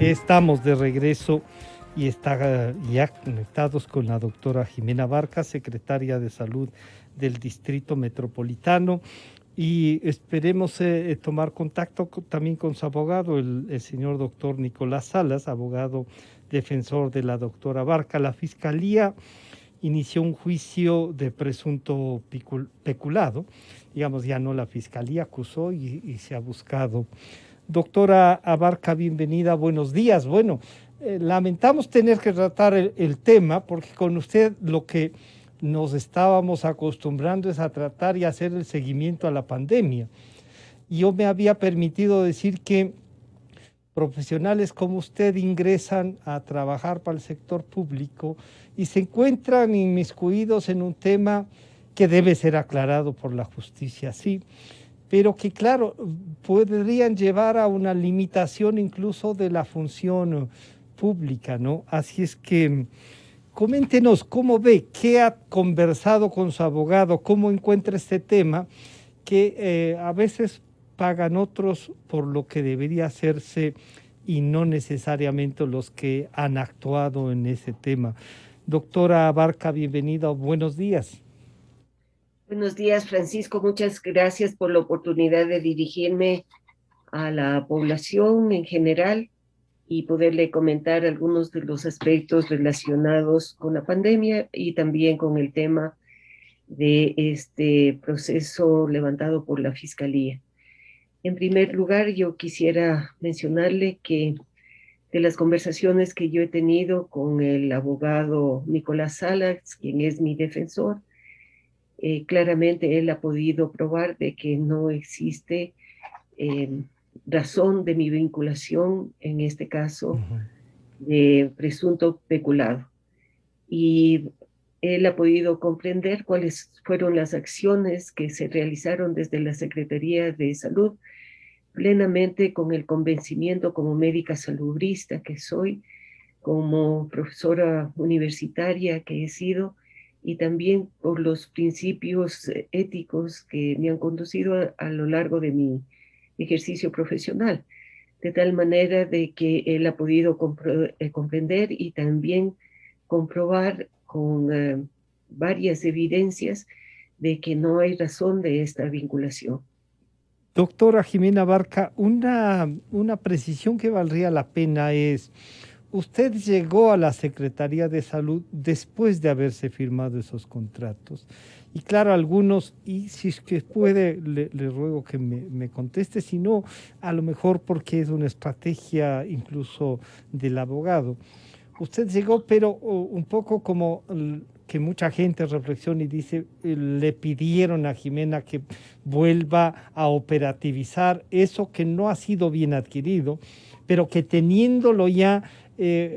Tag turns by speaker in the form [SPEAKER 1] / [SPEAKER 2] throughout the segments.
[SPEAKER 1] Estamos de regreso y está ya conectados con la doctora Jimena Barca, secretaria de Salud del Distrito Metropolitano, y esperemos tomar contacto también con su abogado, el señor doctor Nicolás Salas, abogado defensor de la doctora Barca. La Fiscalía inició un juicio de presunto peculado, digamos, ya no la Fiscalía acusó y se ha buscado. Doctora Abarca, bienvenida, buenos días. Bueno, lamentamos tener que tratar el tema porque con usted lo que nos estábamos acostumbrando es a tratar y hacer el seguimiento a la pandemia. Y yo me había permitido decir que profesionales como usted ingresan a trabajar para el sector público y se encuentran inmiscuidos en un tema que debe ser aclarado por la justicia, sí, pero que claro, podrían llevar a una limitación incluso de la función pública, ¿no? Así es que coméntenos cómo ve, qué ha conversado con su abogado, cómo encuentra este tema, que a veces pagan otros por lo que debería hacerse y no necesariamente los que han actuado en ese tema. Doctora Abarca, bienvenida, buenos días.
[SPEAKER 2] Buenos días, Francisco. Muchas gracias por la oportunidad de dirigirme a la población en general y poderle comentar algunos de los aspectos relacionados con la pandemia y también con el tema de este proceso levantado por la Fiscalía. En primer lugar, yo quisiera mencionarle que de las conversaciones que yo he tenido con el abogado Nicolás Salas, quien es mi defensor, claramente él ha podido probar de que no existe eh, razón de mi vinculación, en este caso, de presunto peculado. Y él ha podido comprender cuáles fueron las acciones que se realizaron desde la Secretaría de Salud, plenamente con el convencimiento como médica salubrista que soy, como profesora universitaria que he sido, y también por los principios éticos que me han conducido a lo largo de mi ejercicio profesional, de tal manera de que él ha podido comprender y también comprobar con varias evidencias de que no hay razón de esta vinculación.
[SPEAKER 1] Doctora Jimena Barca, una precisión que valdría la pena es, usted llegó a la Secretaría de Salud después de haberse firmado esos contratos. Y claro, algunos, y si es que puede, le ruego que me conteste, si no, a lo mejor porque es una estrategia incluso del abogado. Usted llegó, pero un poco como que mucha gente reflexiona y dice, le pidieron a Jimena que vuelva a operativizar eso que no ha sido bien adquirido, pero que teniéndolo ya,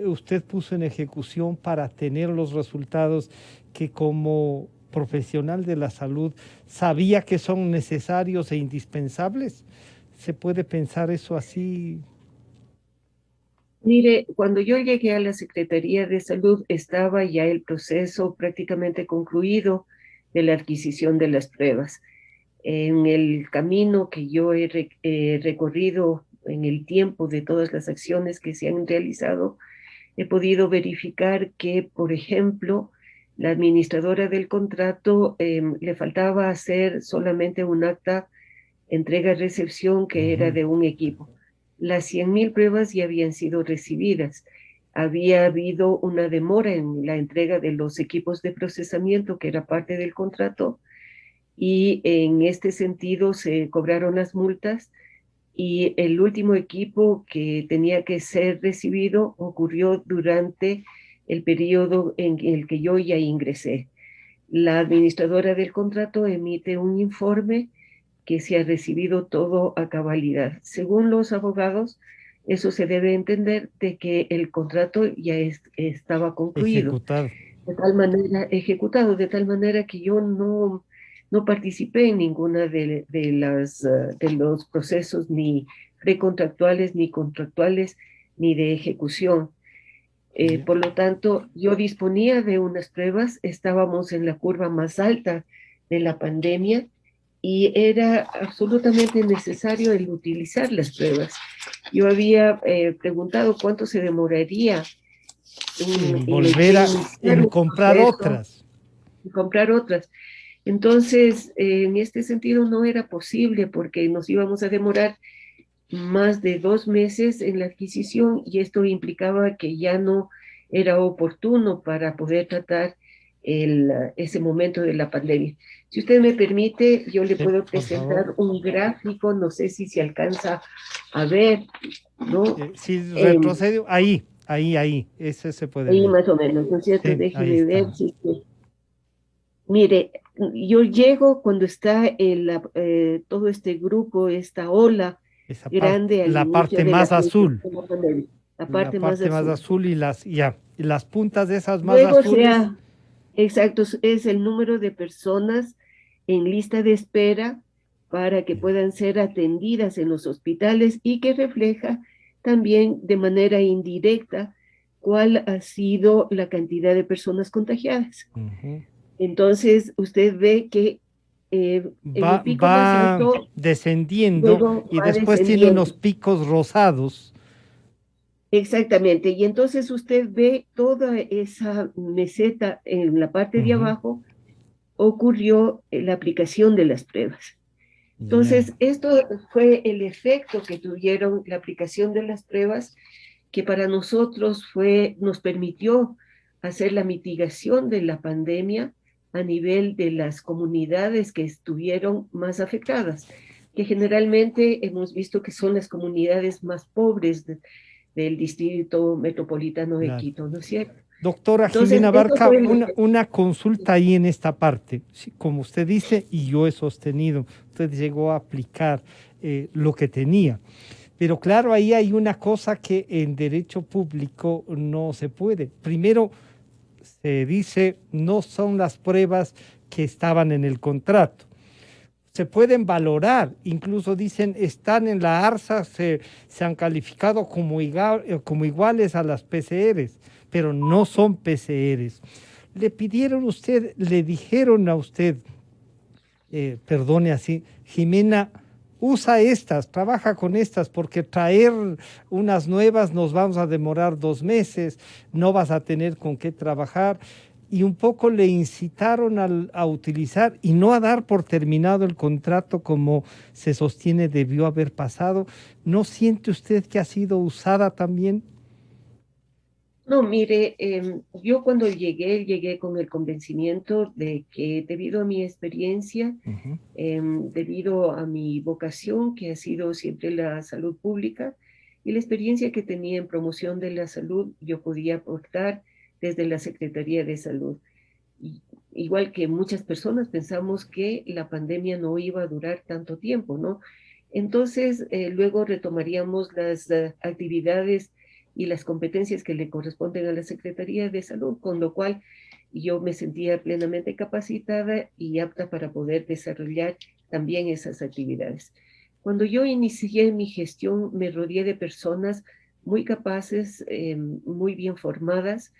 [SPEAKER 1] usted puso en ejecución para tener los resultados que como profesional de la salud sabía que son necesarios e indispensables. ¿Se puede pensar eso así?
[SPEAKER 2] Mire, cuando yo llegué a la Secretaría de Salud estaba ya el proceso prácticamente concluido de la adquisición de las pruebas. En el camino que yo he recorrido en el tiempo de todas las acciones que se han realizado, he podido verificar que, por ejemplo, la administradora del contrato le faltaba hacer solamente un acta entrega-recepción que era
[SPEAKER 1] Ujú.
[SPEAKER 2] de un equipo. Las 100.000 pruebas ya habían sido recibidas. Había habido una demora en la entrega de los equipos de procesamiento, que era parte del contrato, y en este sentido se cobraron las multas y el último equipo que tenía que ser recibido ocurrió durante el periodo en el que yo ya ingresé. La administradora del contrato emite un informe que se ha recibido todo a cabalidad. Según los abogados, eso se debe entender de que el contrato ya estaba concluido,
[SPEAKER 1] Ejecutado.
[SPEAKER 2] de tal manera, ejecutado, de tal manera que yo no participé en ninguna de los procesos ni precontractuales, ni contractuales, ni de ejecución.
[SPEAKER 1] Ya.
[SPEAKER 2] Por lo tanto, yo disponía de unas pruebas, estábamos en la curva más alta de la pandemia y era absolutamente necesario el utilizar las pruebas. Yo había preguntado cuánto se demoraría
[SPEAKER 1] En
[SPEAKER 2] en
[SPEAKER 1] volver a,
[SPEAKER 2] iniciar
[SPEAKER 1] en
[SPEAKER 2] un
[SPEAKER 1] comprar
[SPEAKER 2] proceso
[SPEAKER 1] otras.
[SPEAKER 2] y comprar otras. Entonces, en este sentido no era posible porque nos íbamos a demorar más de 2 meses en la adquisición y esto implicaba que ya no era oportuno para poder tratar ese momento de la pandemia. Si usted me permite, yo le puedo
[SPEAKER 1] Por favor.
[SPEAKER 2] presentar un gráfico, no sé si se alcanza a ver, ¿no?
[SPEAKER 1] Si
[SPEAKER 2] Em,
[SPEAKER 1] retrocedo, ahí, ese se puede
[SPEAKER 2] Ahí
[SPEAKER 1] ver.
[SPEAKER 2] más o menos, ¿no es cierto?
[SPEAKER 1] Sí, ahí
[SPEAKER 2] Déjeme ver
[SPEAKER 1] está.
[SPEAKER 2] si mire, yo llego cuando está todo este grupo, esta ola
[SPEAKER 1] Esa parte,
[SPEAKER 2] grande al
[SPEAKER 1] la
[SPEAKER 2] inicio
[SPEAKER 1] parte
[SPEAKER 2] de la,
[SPEAKER 1] más azul,
[SPEAKER 2] de la pandemia, la
[SPEAKER 1] la
[SPEAKER 2] parte más
[SPEAKER 1] parte más
[SPEAKER 2] azul.
[SPEAKER 1] azul y y las puntas de esas más
[SPEAKER 2] Luego
[SPEAKER 1] azules.
[SPEAKER 2] sea, exacto, es el número de personas en lista de espera para que
[SPEAKER 1] Ya.
[SPEAKER 2] puedan ser atendidas en los hospitales y que refleja también de manera indirecta cuál ha sido la cantidad de personas contagiadas.
[SPEAKER 1] Ujú.
[SPEAKER 2] Entonces, usted ve que en el pico más
[SPEAKER 1] Va
[SPEAKER 2] alto,
[SPEAKER 1] descendiendo
[SPEAKER 2] luego
[SPEAKER 1] y
[SPEAKER 2] va
[SPEAKER 1] después tiene unos
[SPEAKER 2] descendiendo.
[SPEAKER 1] picos rosados.
[SPEAKER 2] Exactamente. Y entonces usted ve toda esa meseta en la parte de
[SPEAKER 1] Ujú.
[SPEAKER 2] abajo, ocurrió la aplicación de las pruebas.
[SPEAKER 1] Ya.
[SPEAKER 2] Entonces, esto fue el efecto que tuvieron la aplicación de las pruebas, que para nosotros nos permitió hacer la mitigación de la pandemia a nivel de las comunidades que estuvieron más afectadas, que generalmente hemos visto que son las comunidades más pobres del distrito metropolitano de
[SPEAKER 1] Claro.
[SPEAKER 2] Quito, ¿no es cierto?
[SPEAKER 1] Doctora
[SPEAKER 2] Entonces,
[SPEAKER 1] Jimena
[SPEAKER 2] esto
[SPEAKER 1] Barca,
[SPEAKER 2] fue el efecto.
[SPEAKER 1] una consulta ahí en esta parte. Sí, como usted dice, y yo he sostenido, usted llegó a aplicar lo que tenía. Pero claro, ahí hay una cosa que en derecho público no se puede. Primero, se dice, no son las pruebas que estaban en el contrato. Se pueden valorar, incluso dicen, están en la ARSA, se han calificado como iguales a las PCRs, pero no son PCRs. Le pidieron usted, le dijeron a usted, perdone así, Jimena, usa estas, trabaja con estas, porque traer unas nuevas nos vamos a demorar 2 meses, no vas a tener con qué trabajar. Y un poco le incitaron a utilizar y no a dar por terminado el contrato como se sostiene debió haber pasado. ¿No siente usted que ha sido usada también?
[SPEAKER 2] No, mire, yo cuando llegué con el convencimiento de que debido a mi experiencia,
[SPEAKER 1] Ujú.
[SPEAKER 2] debido a mi vocación, que ha sido siempre la salud pública, y la experiencia que tenía en promoción de la salud, yo podía aportar desde la Secretaría de Salud. Y, igual que muchas personas pensamos que la pandemia no iba a durar tanto tiempo, ¿no? Entonces, luego retomaríamos las actividades y las competencias que le corresponden a la Secretaría de Salud, con lo cual yo me sentía plenamente capacitada y apta para poder desarrollar también esas actividades. Cuando yo inicié mi gestión, me rodeé de personas muy capaces, muy bien formadas,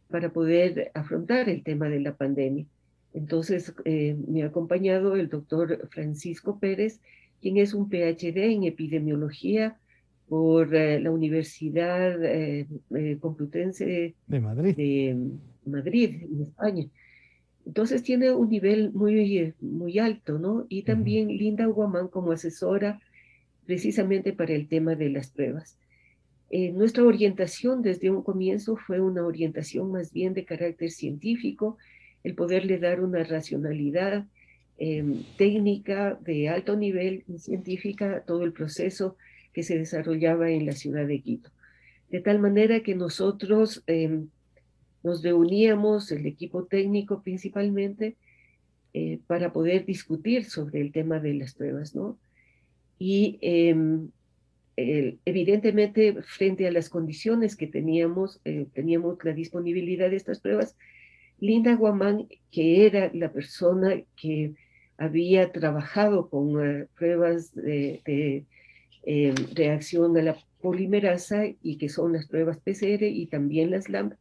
[SPEAKER 2] para poder afrontar el tema de la pandemia. Entonces, me ha acompañado el doctor Francisco Pérez, quien es un PhD en epidemiología por la Universidad Complutense
[SPEAKER 1] De Madrid.
[SPEAKER 2] de Madrid, en España. Entonces tiene un nivel muy alto, ¿no? Y
[SPEAKER 1] Ujú.
[SPEAKER 2] también Linda Guamán como asesora precisamente para el tema de las pruebas. Nuestra orientación desde un comienzo fue una orientación más bien de carácter científico, el poderle dar una racionalidad técnica de alto nivel científica a todo el proceso que se desarrollaba en la ciudad de Quito. De tal manera que nosotros nos reuníamos, el equipo técnico principalmente, para poder discutir sobre el tema de las pruebas, ¿no? Y evidentemente, frente a las condiciones que teníamos la disponibilidad de estas pruebas. Linda Guamán, que era la persona que había trabajado con pruebas de reacción a la polimerasa y que son las pruebas PCR y también las LAMP,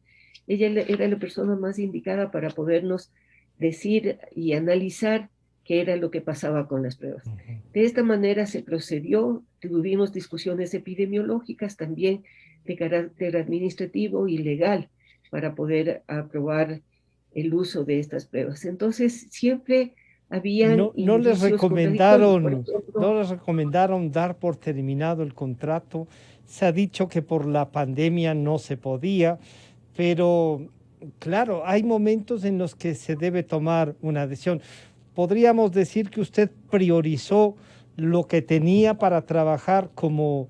[SPEAKER 2] ella era la persona más indicada para podernos decir y analizar qué era lo que pasaba con las pruebas.
[SPEAKER 1] Ujú.
[SPEAKER 2] De esta manera se procedió, tuvimos discusiones epidemiológicas también de carácter administrativo y legal para poder aprobar el uso de estas pruebas. Entonces, siempre habían
[SPEAKER 1] No les
[SPEAKER 2] indicios contradictorios. Por
[SPEAKER 1] recomendaron,
[SPEAKER 2] ejemplo,
[SPEAKER 1] no les recomendaron dar por terminado el contrato. Se ha dicho que por la pandemia no se podía, pero claro, hay momentos en los que se debe tomar una decisión. Podríamos decir que usted priorizó lo que tenía para trabajar como,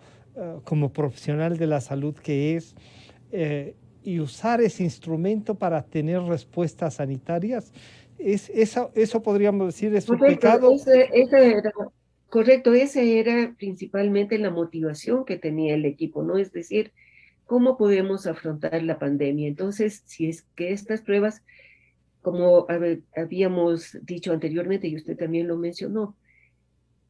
[SPEAKER 1] como profesional de la salud que es, y usar ese instrumento para tener respuestas sanitarias. Eso podríamos decir es su
[SPEAKER 2] correcto,
[SPEAKER 1] pecado.
[SPEAKER 2] correcto, esa era principalmente la motivación que tenía el equipo, ¿no? Es decir, ¿cómo podemos afrontar la pandemia? Entonces, si es que estas pruebas, como habíamos dicho anteriormente, y usted también lo mencionó,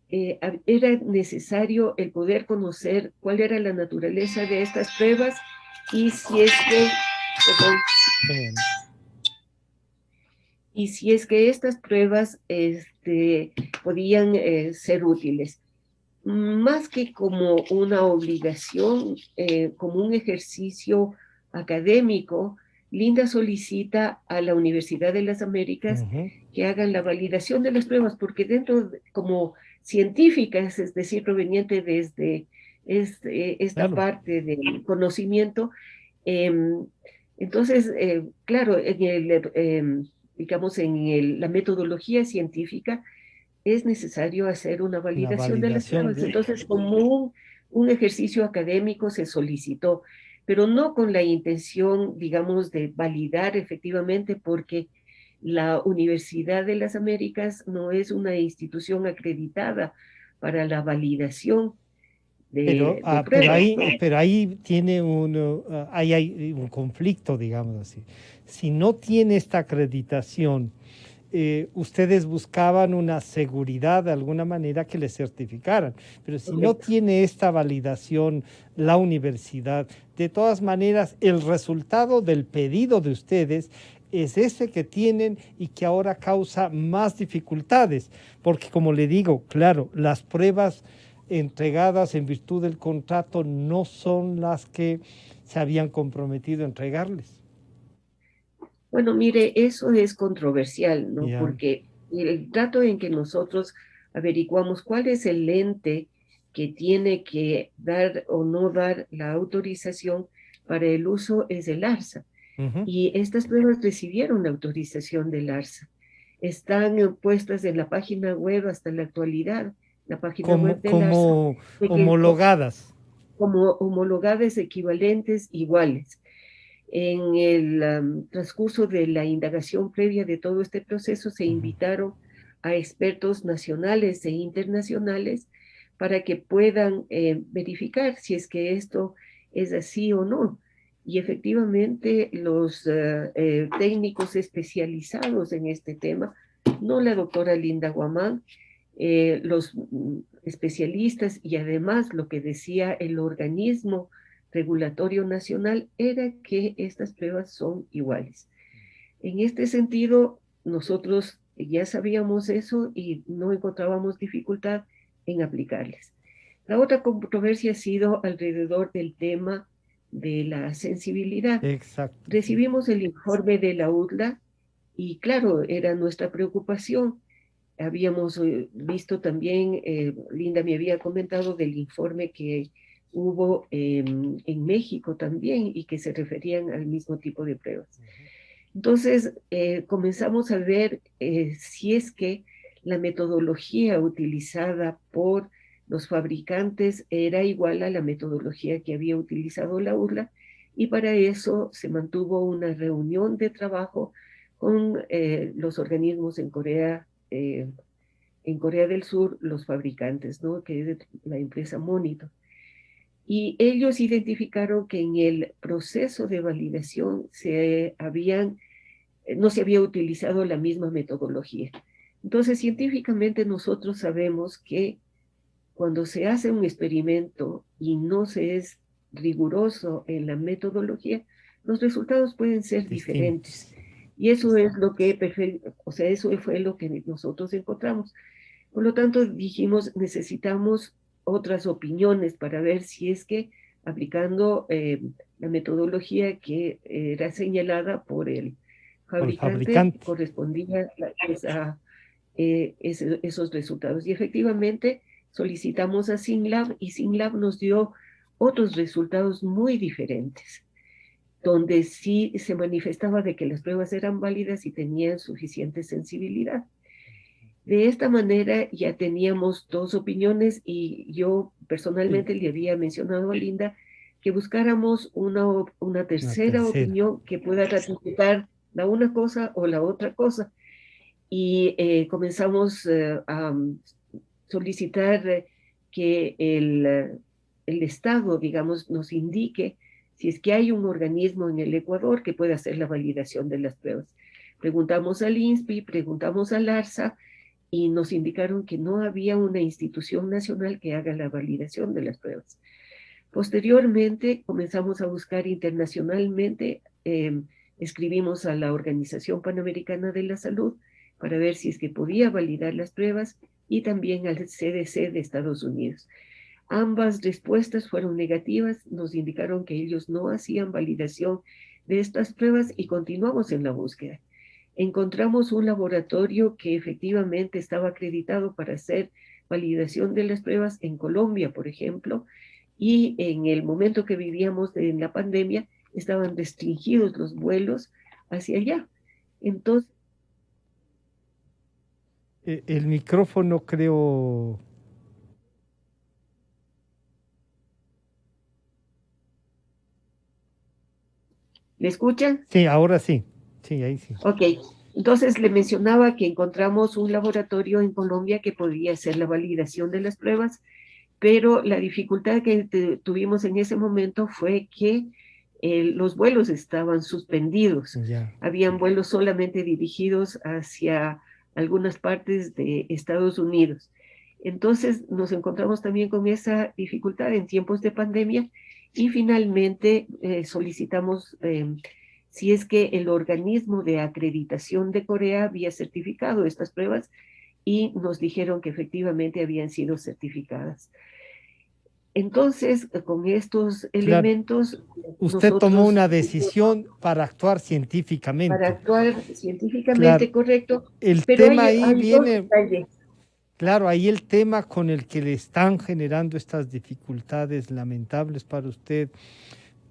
[SPEAKER 2] era necesario el poder conocer cuál era la naturaleza de estas pruebas y si es que, perdón,
[SPEAKER 1] Bien.
[SPEAKER 2] y si es que estas pruebas podían ser útiles. Más que como una obligación, como un ejercicio académico, Linda solicita a la Universidad de las Américas
[SPEAKER 1] Ujú.
[SPEAKER 2] que hagan la validación de las pruebas, porque como científicas, es decir, proveniente desde esta
[SPEAKER 1] Claro,
[SPEAKER 2] parte del conocimiento, eh, entonces, claro, digamos, la metodología científica, es necesario hacer una
[SPEAKER 1] la
[SPEAKER 2] validación de las
[SPEAKER 1] validación
[SPEAKER 2] pruebas.
[SPEAKER 1] de...
[SPEAKER 2] Entonces, como un ejercicio académico se solicitó, pero no con la intención, digamos, de validar efectivamente, porque la Universidad de las Américas no es una institución acreditada para la validación de pruebas, ¿no?
[SPEAKER 1] Pero ahí tiene ahí hay un conflicto, digamos así. Si no tiene esta acreditación, ustedes buscaban una seguridad de alguna manera que le certificaran, pero si no
[SPEAKER 2] Correcto.
[SPEAKER 1] tiene esta validación la universidad, de todas maneras, el resultado del pedido de ustedes es ese que tienen y que ahora causa más dificultades, porque como le digo, claro, las pruebas entregadas en virtud del contrato no son las que se habían comprometido a entregarles.
[SPEAKER 2] Bueno, mire, eso es controversial, ¿no?
[SPEAKER 1] Ya.
[SPEAKER 2] Porque el trato en que nosotros averiguamos cuál es el ente que tiene que dar o no dar la autorización para el uso es el ARSA.
[SPEAKER 1] Ujú.
[SPEAKER 2] Y estas pruebas recibieron la autorización del ARSA. Están puestas en la página web hasta la actualidad, la página web del ARSA,
[SPEAKER 1] Como
[SPEAKER 2] de que,
[SPEAKER 1] homologadas.
[SPEAKER 2] como homologadas equivalentes iguales. En el transcurso de la indagación previa de todo este proceso se
[SPEAKER 1] Ujú.
[SPEAKER 2] invitaron a expertos nacionales e internacionales para que puedan verificar si es que esto es así o no. Y efectivamente los técnicos especializados en este tema, no la doctora Linda Guamán, los especialistas y además lo que decía el organismo regulatorio nacional era que estas pruebas son iguales. En este sentido, nosotros ya sabíamos eso y no encontrábamos dificultad en aplicarles. La otra controversia ha sido alrededor del tema de la sensibilidad.
[SPEAKER 1] Exacto, sí.
[SPEAKER 2] Recibimos el informe de la UDLA y claro, era nuestra preocupación. Habíamos visto también, Linda me había comentado del informe que hubo en México también y que se referían al mismo tipo de pruebas. Entonces, comenzamos a ver si es que la metodología utilizada por los fabricantes era igual a la metodología que había utilizado la URLA y para eso se mantuvo una reunión de trabajo con los organismos en Corea del Sur, los fabricantes, ¿no? Que es la empresa Monitor. Y ellos identificaron que en el proceso de validación no se había utilizado la misma metodología. Entonces, científicamente nosotros sabemos que cuando se hace un experimento y no se es riguroso en la metodología, los resultados pueden ser diferentes.
[SPEAKER 1] Distintos.
[SPEAKER 2] Y eso es lo que, o sea, eso fue lo que nosotros encontramos. Por lo tanto, dijimos, necesitamos otras opiniones para ver si es que aplicando la metodología que era señalada por el
[SPEAKER 1] por el
[SPEAKER 2] fabricante,
[SPEAKER 1] fabricante.
[SPEAKER 2] correspondía esos resultados. Y efectivamente solicitamos a SINLAB y SINLAB nos dio otros resultados muy diferentes, donde sí se manifestaba de que las pruebas eran válidas y tenían suficiente sensibilidad. De esta manera ya teníamos dos opiniones y yo
[SPEAKER 1] Sí,
[SPEAKER 2] personalmente le había mencionado a Linda que buscáramos una
[SPEAKER 1] una
[SPEAKER 2] tercera
[SPEAKER 1] tercera.
[SPEAKER 2] opinión que pueda ratificar la una cosa o la otra cosa. Y comenzamos a solicitar que el Estado, digamos, nos indique si es que hay un organismo en el Ecuador que pueda hacer la validación de las pruebas. Preguntamos al INSPI, preguntamos al ARSA y nos indicaron que no había una institución nacional que haga la validación de las pruebas. Posteriormente comenzamos a buscar internacionalmente, escribimos a la Organización Panamericana de la Salud para ver si es que podía validar las pruebas y también al CDC de Estados Unidos. Ambas respuestas fueron negativas, nos indicaron que ellos no hacían validación de estas pruebas y continuamos en la búsqueda. Encontramos un laboratorio que efectivamente estaba acreditado para hacer validación de las pruebas en Colombia, por ejemplo, y en el momento que vivíamos en la pandemia estaban restringidos los vuelos hacia allá. Entonces,
[SPEAKER 1] El micrófono creo.
[SPEAKER 2] ¿le escuchan?
[SPEAKER 1] Sí, ahora sí. Sí, ahí sí.
[SPEAKER 2] Ok, entonces le mencionaba que encontramos un laboratorio en Colombia que podía hacer la validación de las pruebas, pero la dificultad que tuvimos en ese momento fue que los vuelos estaban suspendidos.
[SPEAKER 1] Ya.
[SPEAKER 2] Habían vuelos solamente dirigidos hacia algunas partes de Estados Unidos. Entonces nos encontramos también con esa dificultad en tiempos de pandemia y finalmente solicitamos si es que el organismo de acreditación de Corea había certificado estas pruebas y nos dijeron que efectivamente habían sido certificadas. Entonces, con estos
[SPEAKER 1] Claro.
[SPEAKER 2] elementos,
[SPEAKER 1] Usted tomó
[SPEAKER 2] nosotros,
[SPEAKER 1] una decisión para actuar
[SPEAKER 2] para
[SPEAKER 1] científicamente.
[SPEAKER 2] actuar
[SPEAKER 1] Claro.
[SPEAKER 2] científicamente correcto,
[SPEAKER 1] El
[SPEAKER 2] pero
[SPEAKER 1] tema ahí
[SPEAKER 2] hay dos
[SPEAKER 1] viene.
[SPEAKER 2] detalles.
[SPEAKER 1] Claro, ahí el tema con el que le están generando estas dificultades lamentables para usted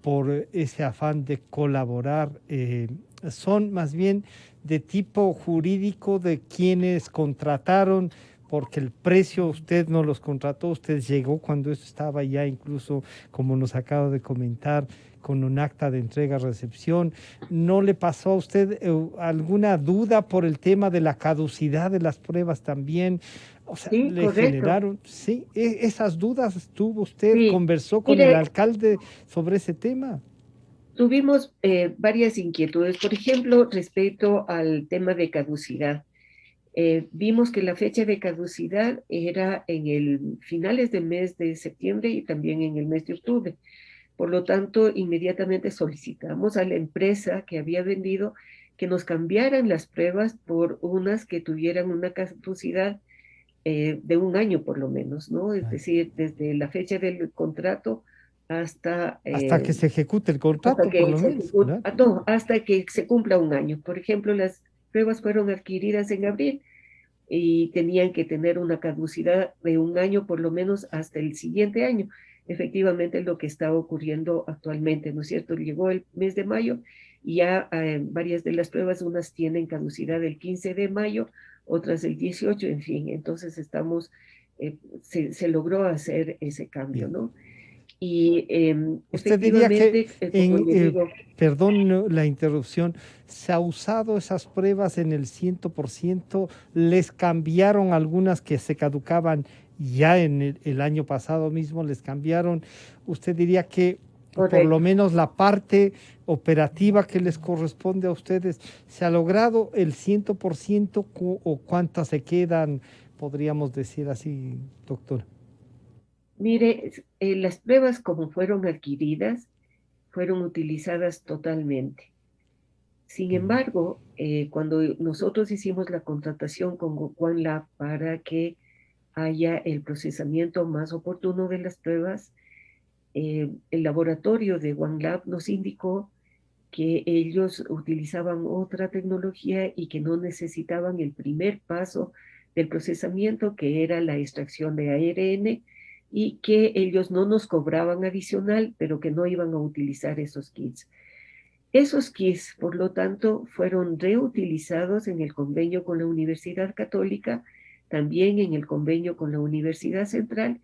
[SPEAKER 1] por ese afán de colaborar son más bien de tipo jurídico de quienes contrataron, porque el precio usted no los contrató, usted llegó cuando eso estaba ya incluso, como nos acaba de comentar, con un acta de entrega-recepción. ¿No le pasó a usted alguna duda por el tema de la caducidad de las pruebas también? O sea,
[SPEAKER 2] Sí,
[SPEAKER 1] le
[SPEAKER 2] correcto.
[SPEAKER 1] generaron, sí, esas dudas tuvo usted,
[SPEAKER 2] Sí,
[SPEAKER 1] conversó con el
[SPEAKER 2] mire,
[SPEAKER 1] alcalde sobre ese tema.
[SPEAKER 2] tuvimos varias inquietudes, por ejemplo, respecto al tema de caducidad. Vimos que la fecha de caducidad era en el finales del mes de septiembre y también en el mes de octubre. Por lo tanto, inmediatamente solicitamos a la empresa que había vendido que nos cambiaran las pruebas por unas que tuvieran una caducidad de un año por lo menos, ¿no? Es
[SPEAKER 1] Claro.
[SPEAKER 2] decir, desde la fecha del contrato hasta,
[SPEAKER 1] Hasta que se ejecute el
[SPEAKER 2] hasta
[SPEAKER 1] contrato, por
[SPEAKER 2] que
[SPEAKER 1] lo
[SPEAKER 2] se
[SPEAKER 1] menos,
[SPEAKER 2] ejecu-
[SPEAKER 1] claro.
[SPEAKER 2] no, hasta que se cumpla un año. Por ejemplo, las pruebas fueron adquiridas en abril y tenían que tener una caducidad de un año por lo menos hasta el siguiente año. Efectivamente, es lo que está ocurriendo actualmente, ¿no es cierto? Llegó el mes de mayo y ya varias de las pruebas, unas tienen caducidad el 15 de mayo, otras el 18, en fin, entonces se logró hacer ese cambio,
[SPEAKER 1] Bien.
[SPEAKER 2] ¿no? Y
[SPEAKER 1] Usted diría que,
[SPEAKER 2] efectivamente, como le digo,
[SPEAKER 1] perdón la interrupción, ¿se ha usado esas pruebas en el 100%? ¿Les cambiaron algunas que se caducaban ya en el año pasado mismo? ¿Les cambiaron? ¿Usted diría que por lo
[SPEAKER 2] correcto.
[SPEAKER 1] menos la parte operativa que les corresponde a ustedes se ha logrado el 100% o cuántas se quedan, podríamos decir así, doctor?
[SPEAKER 2] Mire, las pruebas como fueron adquiridas, fueron utilizadas totalmente. Sin embargo, cuando nosotros hicimos la contratación con One Lab para que haya el procesamiento más oportuno de las pruebas, el laboratorio de One Lab nos indicó que ellos utilizaban otra tecnología y que no necesitaban el primer paso del procesamiento, que era la extracción de ARN, y que ellos no nos cobraban adicional, pero que no iban a utilizar esos kits. Esos kits, por lo tanto, fueron reutilizados en el convenio con la Universidad Católica, también en el convenio con la Universidad Central,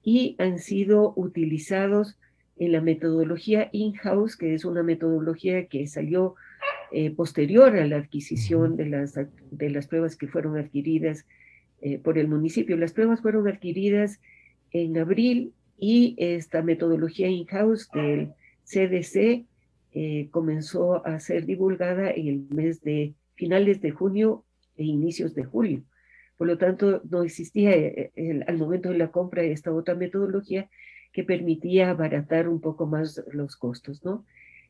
[SPEAKER 2] y han sido utilizados en la metodología in-house, que es una metodología que salió posterior a la adquisición de las pruebas que fueron adquiridas por el municipio. Las pruebas fueron adquiridas en abril y esta metodología in-house del CDC comenzó a ser divulgada en el mes de finales de junio e inicios de julio. Por lo tanto, no existía al momento de la compra esta otra metodología que permitía abaratar un poco más los costos, ¿no?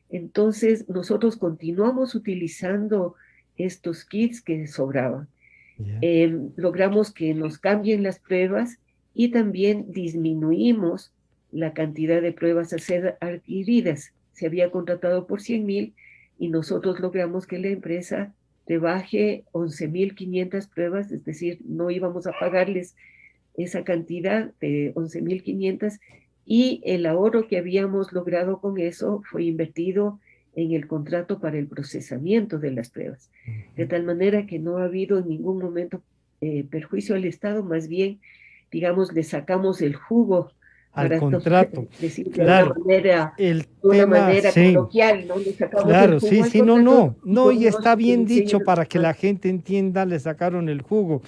[SPEAKER 2] Entonces, nosotros continuamos utilizando estos kits que sobraban.
[SPEAKER 1] Yeah.
[SPEAKER 2] Logramos que nos cambien las pruebas y también disminuimos la cantidad de pruebas a ser adquiridas. Se había contratado por 100,000 y nosotros logramos que la empresa rebaje 11,500 pruebas, es decir, no íbamos a pagarles esa cantidad de 11,500 y el ahorro que habíamos logrado con eso fue invertido en el contrato para el procesamiento de las pruebas. De tal manera que no ha habido en ningún momento perjuicio al Estado, más bien, digamos, le sacamos el jugo
[SPEAKER 1] Al
[SPEAKER 2] para
[SPEAKER 1] contrato.
[SPEAKER 2] decir
[SPEAKER 1] Claro, el
[SPEAKER 2] de una
[SPEAKER 1] tema,
[SPEAKER 2] manera
[SPEAKER 1] sí,
[SPEAKER 2] coloquial, ¿no? Le sacamos el
[SPEAKER 1] claro,
[SPEAKER 2] jugo
[SPEAKER 1] sí,
[SPEAKER 2] al
[SPEAKER 1] sí, no,
[SPEAKER 2] contrato
[SPEAKER 1] no,
[SPEAKER 2] y
[SPEAKER 1] no, y
[SPEAKER 2] pudimos
[SPEAKER 1] está bien dicho
[SPEAKER 2] seguir.
[SPEAKER 1] para que la gente entienda, le sacaron el jugo.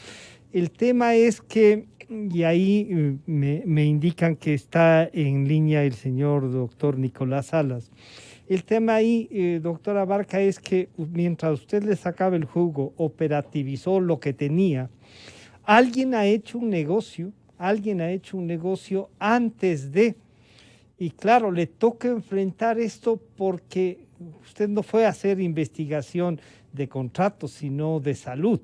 [SPEAKER 1] El tema es que, y ahí me indican que está en línea el señor doctor Nicolás Salas. El tema ahí, doctora Barca, es que mientras usted le sacaba el jugo, operativizó lo que tenía, alguien ha hecho un negocio, alguien ha hecho un negocio antes de, y claro, le toca enfrentar esto porque usted no fue a hacer investigación de contratos, sino de salud.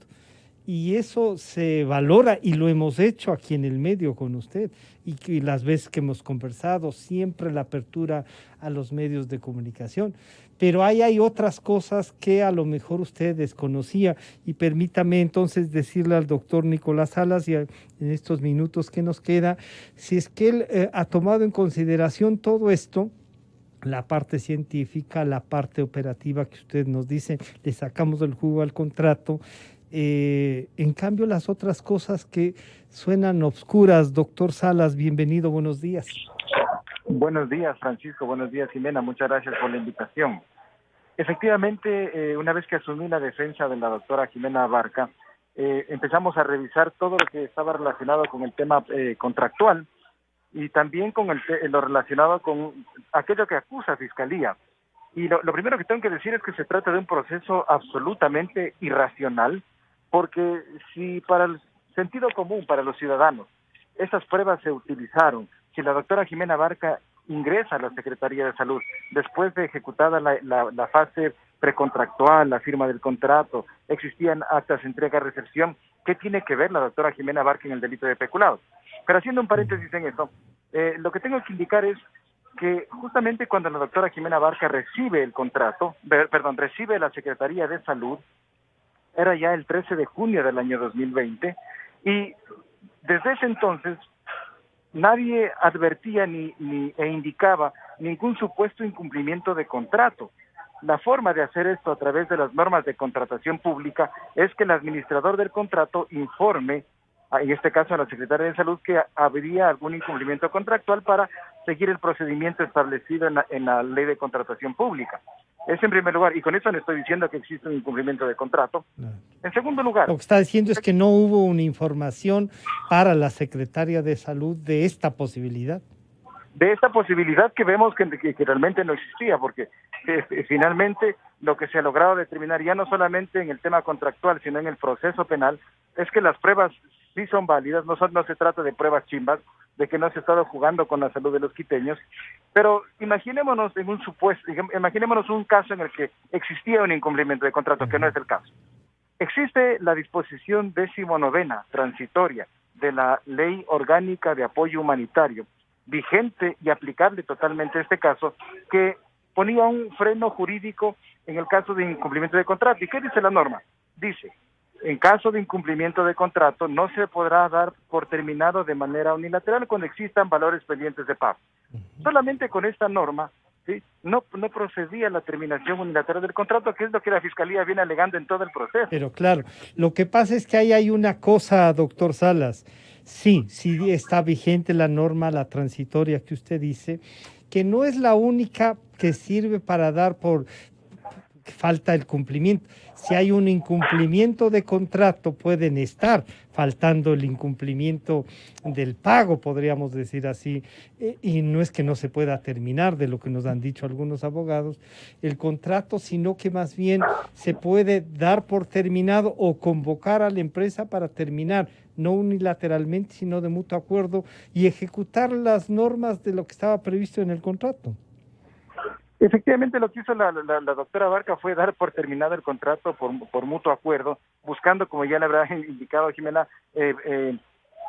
[SPEAKER 1] Y eso se valora y lo hemos hecho aquí en el medio con usted. Y las veces que hemos conversado, siempre la apertura a los medios de comunicación. Pero ahí hay otras cosas que a lo mejor usted desconocía. Y permítame entonces decirle al doctor Nicolás Salas, y en estos minutos que nos queda, si es que él ha tomado en consideración todo esto, la parte científica, la parte operativa que usted nos dice, le sacamos el jugo al contrato. En cambio, las otras cosas que suenan obscuras, doctor Salas, bienvenido, buenos días.
[SPEAKER 3] Buenos días, Francisco, buenos días, Jimena, muchas gracias por la invitación. Efectivamente, una vez que asumí la defensa de la doctora Jimena Barca, empezamos a revisar todo lo que estaba relacionado con el tema contractual y también con lo relacionado con aquello que acusa Fiscalía. Y lo primero que tengo que decir es que se trata de un proceso absolutamente irracional, porque si para el sentido común, para los ciudadanos, esas pruebas se utilizaron, si la doctora Jimena Barca ingresa a la Secretaría de Salud después de ejecutada la fase precontractual, la firma del contrato, existían actas de entrega-recepción, ¿qué tiene que ver la doctora Jimena Barca en el delito de peculado? Pero haciendo un paréntesis en eso, lo que tengo que indicar es que justamente cuando la doctora Jimena Barca recibe el contrato, recibe la Secretaría de Salud, era ya el 13 de junio del año 2020, y desde ese entonces nadie advertía e indicaba ningún supuesto incumplimiento de contrato. La forma de hacer esto a través de las normas de contratación pública es que el administrador del contrato informe, en este caso a la Secretaría de Salud, que habría algún incumplimiento contractual para seguir el procedimiento establecido en la Ley de Contratación Pública. Es en primer lugar, y con eso no estoy diciendo que existe un incumplimiento de contrato. En segundo lugar,
[SPEAKER 1] lo que está diciendo es que no hubo una información para la Secretaria de Salud de esta posibilidad.
[SPEAKER 3] De esta posibilidad que vemos que realmente no existía, porque finalmente lo que se ha logrado determinar ya no solamente en el tema contractual, sino en el proceso penal, es que las pruebas sí son válidas, no se trata de pruebas chimbas, de que no se ha estado jugando con la salud de los quiteños, pero imaginémonos en un supuesto, imaginémonos un caso en el que existía un incumplimiento de contrato, que no es el caso. Existe la disposición 19ª transitoria de la Ley Orgánica de Apoyo Humanitario, vigente y aplicable totalmente a este caso, que ponía un freno jurídico en el caso de incumplimiento de contrato. ¿Y qué dice la norma? Dice, en caso de incumplimiento de contrato, no se podrá dar por terminado de manera unilateral cuando existan valores pendientes de pago. Solamente con esta norma, ¿sí?, no procedía la terminación unilateral del contrato, que es lo que la Fiscalía viene alegando en todo el proceso.
[SPEAKER 1] Pero claro, lo que pasa es que ahí hay una cosa, doctor Salas. Sí, sí está vigente la norma, la transitoria que usted dice, que no es la única que sirve para dar por falta el cumplimiento. Si hay un incumplimiento de contrato, pueden estar faltando el incumplimiento del pago, podríamos decir así, y no es que no se pueda terminar, de lo que nos han dicho algunos abogados, el contrato, sino que más bien se puede dar por terminado o convocar a la empresa para terminar, no unilateralmente, sino de mutuo acuerdo, y ejecutar las normas de lo que estaba previsto en el contrato.
[SPEAKER 3] Efectivamente, lo que hizo la doctora Barca fue dar por terminado el contrato por mutuo acuerdo, buscando, como ya le habrá indicado Jimena,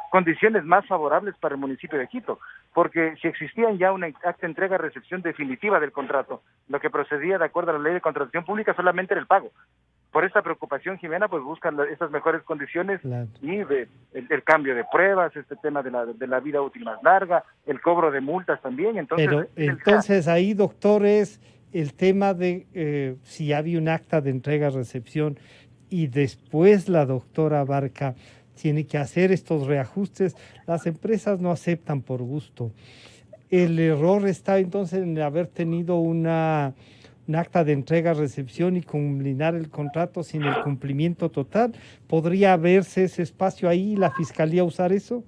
[SPEAKER 3] condiciones más favorables para el municipio de Quito, porque si existían ya una acta de entrega-recepción definitiva del contrato, lo que procedía de acuerdo a la ley de contratación pública solamente era el pago. Por esta preocupación, Jimena, pues buscan estas mejores condiciones, claro, y el cambio de pruebas, este tema de la vida útil más larga, el cobro de multas también. Entonces,
[SPEAKER 1] pero entonces ahí, doctor, es el tema de si había un acta de entrega-recepción y después la doctora Barca tiene que hacer estos reajustes. Las empresas no aceptan por gusto. El error está entonces en haber tenido un acta de entrega-recepción y culminar el contrato sin el cumplimiento total. ¿Podría haberse ese espacio ahí y la Fiscalía usar eso?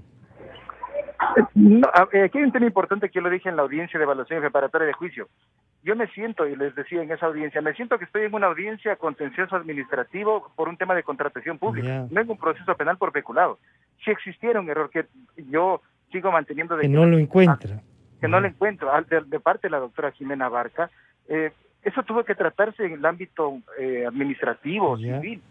[SPEAKER 3] No, aquí hay un tema importante que yo lo dije en la audiencia de evaluación preparatoria de juicio. Yo me siento, y les decía en esa audiencia, me siento que estoy en una audiencia contencioso administrativo por un tema de contratación pública, no en un proceso penal por peculado. Si existiera un error que yo sigo manteniendo de
[SPEAKER 1] que no lo encuentra.
[SPEAKER 3] Que no lo encuentro, de parte de la doctora Jimena Barca, eso tuvo que tratarse en el ámbito administrativo, civil.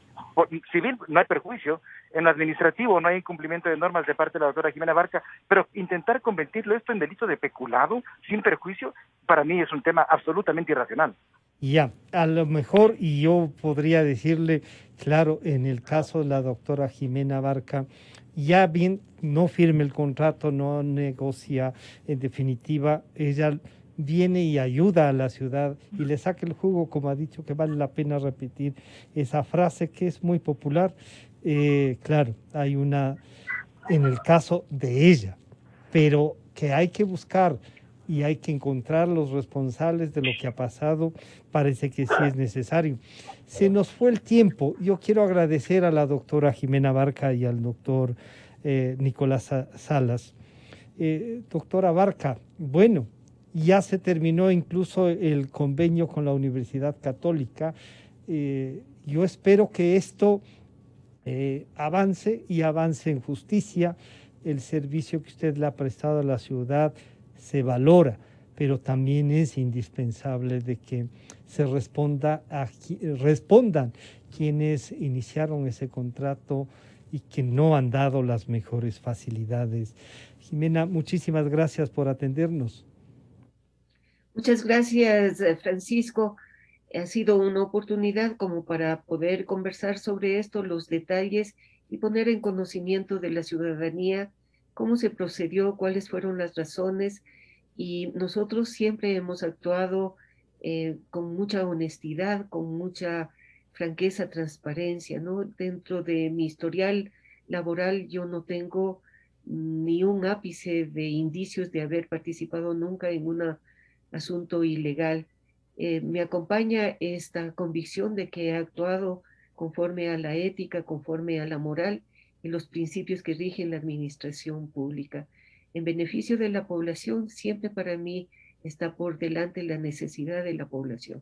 [SPEAKER 3] Civil no hay perjuicio, en lo administrativo no hay incumplimiento de normas de parte de la doctora Jimena Barca, pero intentar convertirlo esto en delito de peculado, sin perjuicio, para mí es un tema absolutamente irracional.
[SPEAKER 1] Ya, a lo mejor, y yo podría decirle, claro, en el caso de la doctora Jimena Barca, ya bien, no firme el contrato, no negocia, en definitiva, ella viene y ayuda a la ciudad y le saca el jugo, como ha dicho, que vale la pena repetir esa frase que es muy popular. Claro, hay una, en el caso de ella, pero que hay que buscar y hay que encontrar los responsables de lo que ha pasado, parece que sí es necesario. Se nos fue el tiempo. Yo quiero agradecer a la doctora Jimena Barca y al doctor Nicolás Salas. Doctora Barca, bueno, ya se terminó incluso el convenio con la Universidad Católica. Yo espero que esto avance y avance en justicia. El servicio que usted le ha prestado a la ciudad se valora, pero también es indispensable de que se respondan quienes iniciaron ese contrato y que no han dado las mejores facilidades. Jimena, muchísimas gracias por atendernos.
[SPEAKER 2] Muchas gracias, Francisco. Ha sido una oportunidad como para poder conversar sobre esto, los detalles y poner en conocimiento de la ciudadanía cómo se procedió, cuáles fueron las razones. Y nosotros siempre hemos actuado con mucha honestidad, con mucha franqueza, transparencia, ¿no? Dentro de mi historial laboral yo no tengo ni un ápice de indicios de haber participado nunca en un asunto ilegal. Me acompaña esta convicción de que he actuado conforme a la ética, conforme a la moral y los principios que rigen la administración pública. En beneficio de la población, siempre para mí está por delante la necesidad de la población.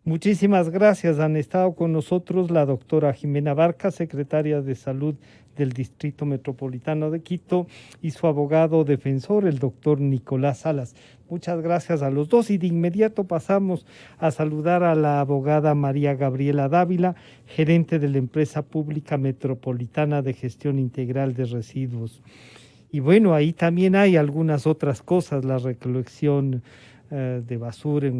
[SPEAKER 1] Muchísimas gracias. Han estado con nosotros la doctora Jimena Barca, secretaria de Salud del Distrito Metropolitano de Quito, y su abogado defensor, el doctor Nicolás Salas. Muchas gracias a los dos y de inmediato pasamos a saludar a la abogada María Gabriela Dávila, gerente de la Empresa Pública Metropolitana de Gestión Integral de Residuos. Y bueno, ahí también hay algunas otras cosas, la recolección de basura en una